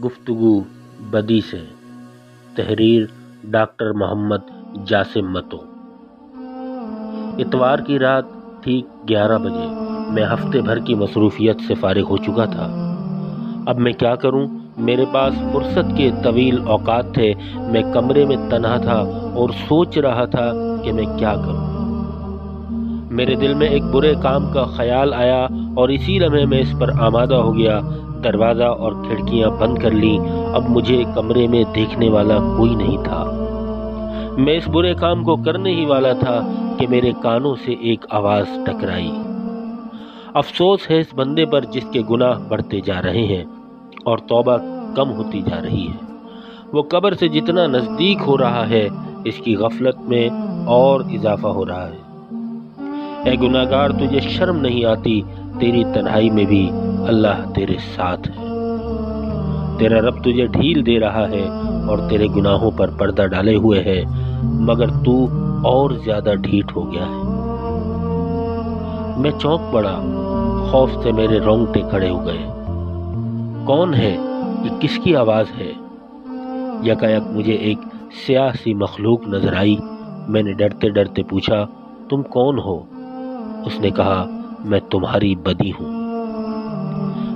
گفتگو بدی سے۔ تحریر ڈاکٹر محمد جاسم متو۔ اتوار کی رات ٹھیک 11 بجے میں ہفتے بھر کی مصروفیت سے فارغ ہو چکا تھا۔ اب میں کیا کروں؟ میرے پاس فرصت کے طویل اوقات تھے۔ میں کمرے میں تنہا تھا اور سوچ رہا تھا کہ میں کیا کروں۔ میرے دل میں ایک برے کام کا خیال آیا اور اسی لمحے میں اس پر آمادہ ہو گیا۔ دروازہ اور کھڑکیاں بند کر لیں۔ اب مجھے کمرے میں دیکھنے والا کوئی نہیں تھا۔ میں اس برے کام کو کرنے ہی والا تھا کہ میرے کانوں سے ایک آواز ٹکرائی۔ افسوس ہے اس بندے پر جس کے گناہ بڑھتے جا رہے ہیں اور توبہ کم ہوتی جا رہی ہے۔ وہ قبر سے جتنا نزدیک ہو رہا ہے، اس کی غفلت میں اور اضافہ ہو رہا ہے۔ اے گناہگار، تجھے شرم نہیں آتی؟ تیری تنہائی میں بھی اللہ تیرے ساتھ ہے۔ تیرا رب تجھے ڈھیل دے رہا ہے اور تیرے گناہوں پر پردہ ڈالے ہوئے ہے، مگر تو اور زیادہ ڈھیٹ ہو گیا ہے۔ میں چونک پڑا، خوف سے میرے رونگٹے کھڑے ہو گئے۔ کون ہے یہ؟ کس کی آواز ہے؟ یکایک مجھے ایک سیاہ سی مخلوق نظر آئی۔ میں نے ڈرتے ڈرتے پوچھا، تم کون ہو؟ اس نے کہا، میں تمہاری بدی ہوں۔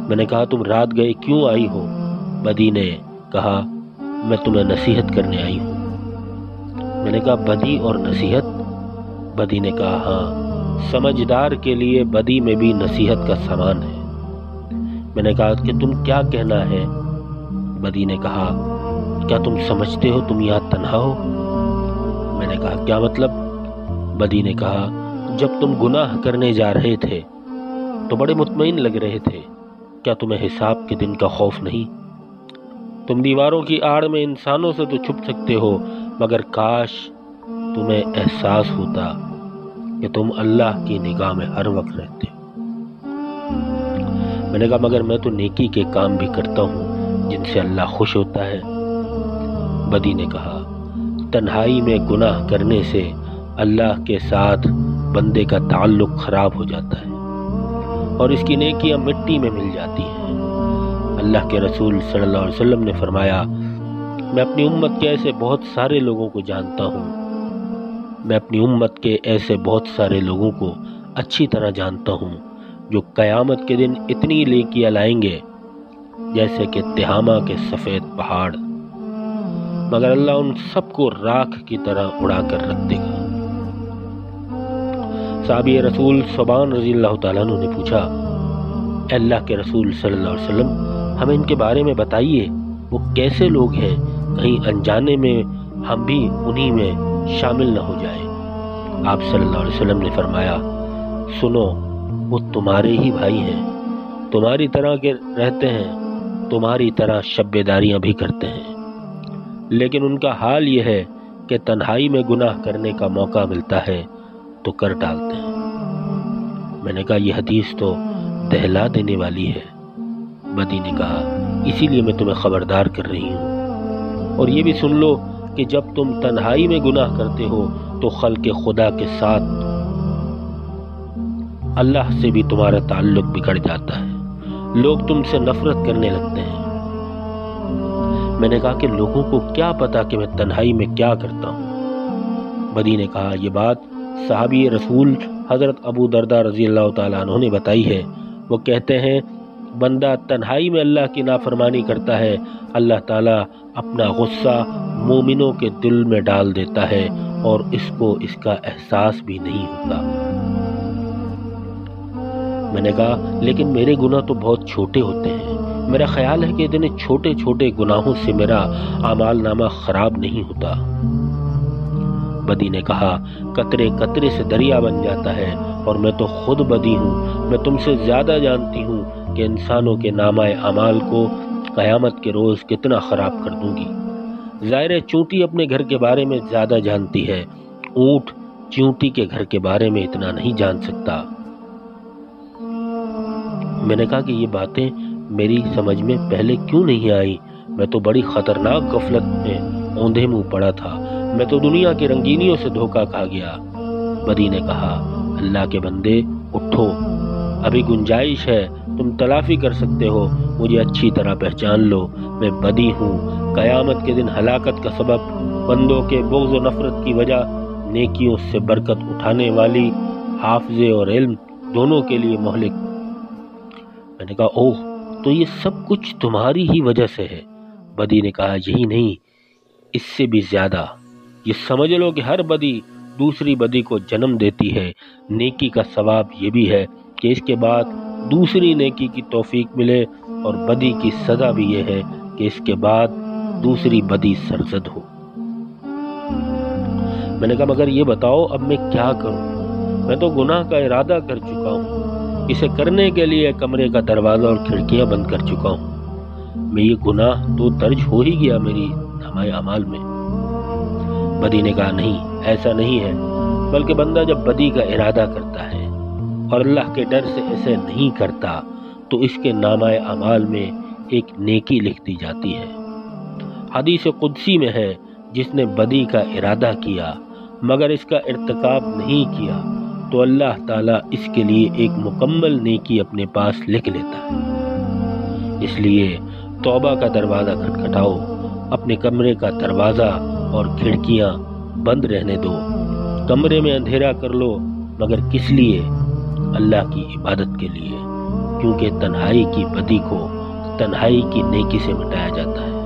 میں نے کہا، تم رات گئے کیوں آئی ہو؟ بدی نے کہا، میں تمہیں نصیحت کرنے آئی ہوں۔ میں نے کہا، بدی اور نصیحت؟ بدی نے کہا، ہاں، سمجھدار کے لیے بدی میں بھی نصیحت کا سامان ہے۔ میں نے کہا کہ تم کیا کہنا ہے؟ بدی نے کہا، کیا تم سمجھتے ہو تم یہاں تنہا ہو؟ میں نے کہا، کیا مطلب؟ بدی نے کہا، جب تم گناہ کرنے جا رہے تھے تو بڑے مطمئن لگ رہے تھے، کیا تمہیں حساب کے دن کا خوف نہیں؟ تم دیواروں کی آڑ میں انسانوں سے تو چھپ سکتے ہو، مگر کاش تمہیں احساس ہوتا کہ تم اللہ کی نگاہ میں ہر وقت رہتے ہو۔ میں نے کہا، مگر میں تو نیکی کے کام بھی کرتا ہوں جن سے اللہ خوش ہوتا ہے۔ بدی نے کہا، تنہائی میں گناہ کرنے سے اللہ کے ساتھ بندے کا تعلق خراب ہو جاتا ہے اور اس کی نیکیاں مٹی میں مل جاتی ہیں۔ اللہ کے رسول صلی اللہ علیہ وسلم نے فرمایا، میں اپنی امت کے ایسے بہت سارے لوگوں کو جانتا ہوں، میں اپنی امت کے ایسے بہت سارے لوگوں کو اچھی طرح جانتا ہوں جو قیامت کے دن اتنی نیکیاں لائیں گے جیسے کہ تہامہ کے سفید پہاڑ، مگر اللہ ان سب کو راکھ کی طرح اڑا کر رکھ دے گا۔ صحابی رسول ثوبان رضی اللہ تعالیٰ عنہ نے پوچھا، اے اللہ کے رسول صلی اللہ علیہ وسلم، ہمیں ان کے بارے میں بتائیے، وہ کیسے لوگ ہیں؟ کہیں انجانے میں ہم بھی انہی میں شامل نہ ہو جائیں۔ آپ صلی اللہ علیہ وسلم نے فرمایا، سنو، وہ تمہارے ہی بھائی ہیں، تمہاری طرح کے رہتے ہیں، تمہاری طرح شب بیداریاں بھی کرتے ہیں، لیکن ان کا حال یہ ہے کہ تنہائی میں گناہ کرنے کا موقع ملتا ہے تو کر ڈالتے ہیں۔ میں نے کہا، یہ حدیث تو دہلا دینے والی ہے۔ بدی نے کہا، اسی لیے میں تمہیں خبردار کر رہی ہوں، اور یہ بھی سن لو کہ جب تم تنہائی میں گناہ کرتے ہو تو خلق خدا کے ساتھ اللہ سے بھی تمہارا تعلق بگڑ جاتا ہے، لوگ تم سے نفرت کرنے لگتے ہیں۔ میں نے کہا کہ لوگوں کو کیا پتا کہ میں تنہائی میں کیا کرتا ہوں؟ بدی نے کہا، یہ بات صحابی رسول حضرت ابو درداء رضی اللہ تعالیٰ عنہ نے بتائی ہے۔ وہ کہتے ہیں، بندہ تنہائی میں اللہ کی نافرمانی کرتا ہے، اللہ تعالیٰ اپنا غصہ مومنوں کے دل میں ڈال دیتا ہے اور اس کو اس کا احساس بھی نہیں ہوتا۔ میں نے کہا، لیکن میرے گناہ تو بہت چھوٹے ہوتے ہیں، میرا خیال ہے کہ اتنے چھوٹے چھوٹے گناہوں سے میرا اعمال نامہ خراب نہیں ہوتا۔ بدی نے کہا، قطرے قطرے سے دریا بن جاتا ہے، اور میں تو خود بدی ہوں، میں تم سے زیادہ جانتی ہوں کہ انسانوں کے نامہ اعمال کو قیامت کے روز کتنا خراب کر دوں گی۔ ظاہر ہے چونٹی اپنے گھر کے بارے میں زیادہ جانتی ہے، اونٹ چونٹی کے گھر کے بارے میں اتنا نہیں جان سکتا۔ میں نے کہا کہ یہ باتیں میری سمجھ میں پہلے کیوں نہیں آئی؟ میں تو بڑی خطرناک غفلت میں اوندھے منہ پڑا تھا، میں تو دنیا کی رنگینیوں سے دھوکہ کھا گیا۔ بدی نے کہا، اللہ کے بندے اٹھو، ابھی گنجائش ہے، تم تلافی کر سکتے ہو، مجھے اچھی طرح پہچان لو، میں بدی ہوں، قیامت کے دن ہلاکت کا سبب، بندوں کے بغض و نفرت کی وجہ، نیکیوں سے برکت اٹھانے والی، حافظے اور علم دونوں کے لیے مہلک۔ میں نے کہا اوہ، تو یہ سب کچھ تمہاری ہی وجہ سے ہے۔ بدی نے کہا یہی نہیں، اس سے بھی زیادہ، یہ سمجھ لو کہ ہر بدی دوسری بدی کو جنم دیتی ہے۔ نیکی کا ثواب یہ بھی ہے کہ اس کے بعد دوسری نیکی کی توفیق ملے، اور بدی کی سزا بھی یہ ہے کہ اس کے بعد دوسری بدی سرزد ہو۔ میں نے کہا مگر یہ بتاؤ اب میں کیا کروں؟ میں تو گناہ کا ارادہ کر چکا ہوں، اسے کرنے کے لیے کمرے کا دروازہ اور کھڑکیاں بند کر چکا ہوں، میں یہ گناہ تو درج ہو ہی گیا میری نامۂ اعمال میں۔ بدی نے کہا نہیں، ایسا نہیں ہے، بلکہ بندہ جب بدی کا ارادہ کرتا ہے اور اللہ کے ڈر سے ایسے نہیں کرتا تو اس کے نامۂ اعمال میں ایک نیکی لکھ دی جاتی ہے۔ حدیث قدسی میں ہے، جس نے بدی کا ارادہ کیا مگر اس کا ارتکاب نہیں کیا تو اللہ تعالیٰ اس کے لیے ایک مکمل نیکی اپنے پاس لکھ لیتا ہے۔ اس لیے توبہ کا دروازہ کھٹکھٹاؤ، اپنے کمرے کا دروازہ اور کھڑکیاں بند رہنے دو، کمرے میں اندھیرا کر لو، مگر کس لیے؟ اللہ کی عبادت کے لیے، کیونکہ تنہائی کی بدی کو تنہائی کی نیکی سے مٹایا جاتا ہے۔